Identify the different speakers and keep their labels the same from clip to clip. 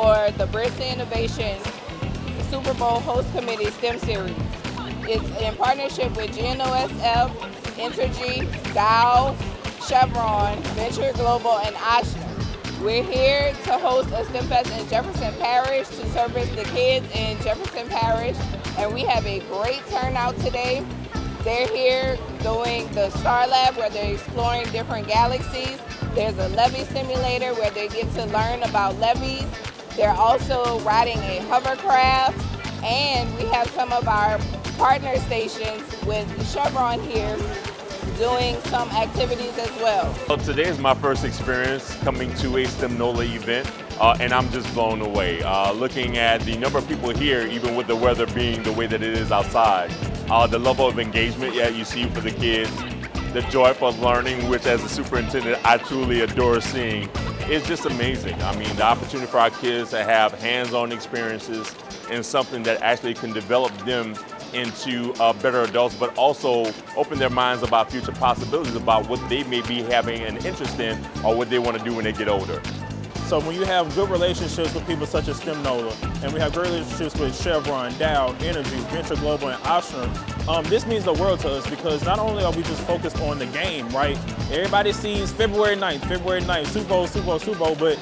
Speaker 1: for the Bridge Innovation Super Bowl Host Committee STEM Series. It's in partnership with GNOSF, Entergy, Dow, Chevron, Venture Global, and Ochsner. We're here to host a STEM Fest in Jefferson Parish to service the kids in Jefferson Parish, and we have a great turnout today. They're here doing the Star Lab where they're exploring different galaxies. There's a levee simulator where they get to learn about levees. They're also riding a hovercraft, and we have some of our partner stations with Chevron here doing some activities as well.
Speaker 2: So today is my first experience coming to a STEM Nola event, and I'm just blown away. Looking at the number of people here, even with the weather being the way that it is outside, the level of engagement you see for the kids, the joy for learning, which as a superintendent I truly adore seeing, is just amazing. I mean, the opportunity for our kids to have hands-on experiences and something that actually can develop them into better adults, but also open their minds about future possibilities about what they may be having an interest in or what they want to do when they get older.
Speaker 3: So when you have good relationships with people such as STEM Nola, and we have great relationships with Chevron, Dow, Entergy, Venture Global, and Ochsner, this means the world to us because not only are we just focused on the game, right? Everybody sees February 9th, Super Bowl, but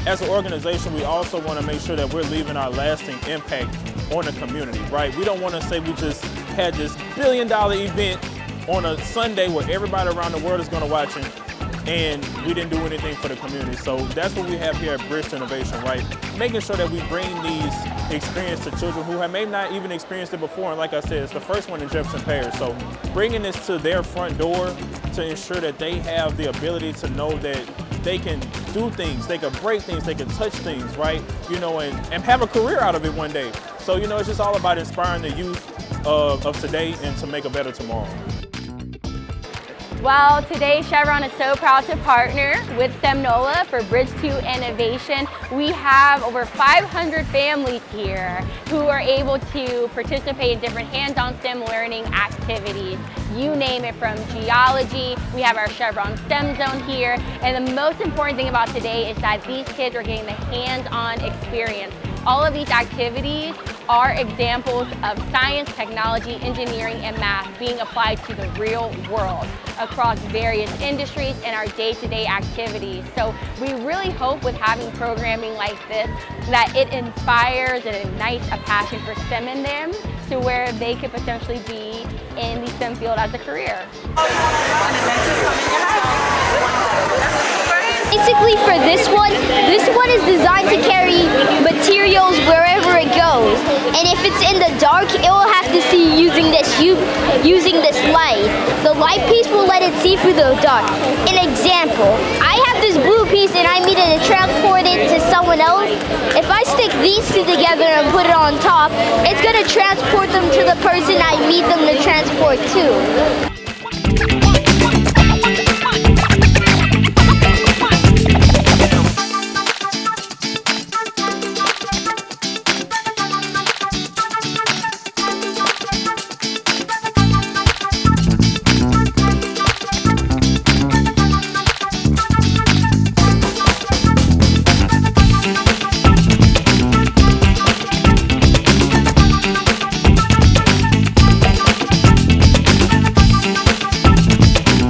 Speaker 3: as an organization, we also want to make sure that we're leaving our lasting impact on the community, right? We don't want to say we just had this billion-dollar event on a Sunday where everybody around the world is going to watch it, and we didn't do anything for the community. So that's what we have here at Bridge Innovation, right? Making sure that we bring these experiences to children who may not even experienced it before. And like I said, it's the first one in Jefferson Parish. So bringing this to their front door to ensure that they have the ability to know that they can do things, they can break things, they can touch things, right? You know, and have a career out of it one day. So, you know, it's just all about inspiring the youth of today and to make a better tomorrow.
Speaker 4: Well, today Chevron is so proud to partner with STEM Nola for Bridge to Innovation. We have over 500 families here who are able to participate in different hands-on STEM learning activities. You name it, from geology, we have our Chevron STEM zone here, and the most important thing about today is that these kids are getting the hands-on experience. All of these activities are examples of science, technology, engineering, and math being applied to the real world across various industries and our day-to-day activities. So we really hope with having programming like this that it inspires and ignites a passion for STEM in them to where they could potentially be in the STEM field as a career.
Speaker 5: Basically for this one is designed to carry materials wherever it goes. And if it's in the dark, it will have to see using this light. The light piece will let it see through the dark. An example, I have this blue piece and I needed to transport it to someone else. If I stick these two together and put it on top, it's going to transport them to the person I need them to transport to.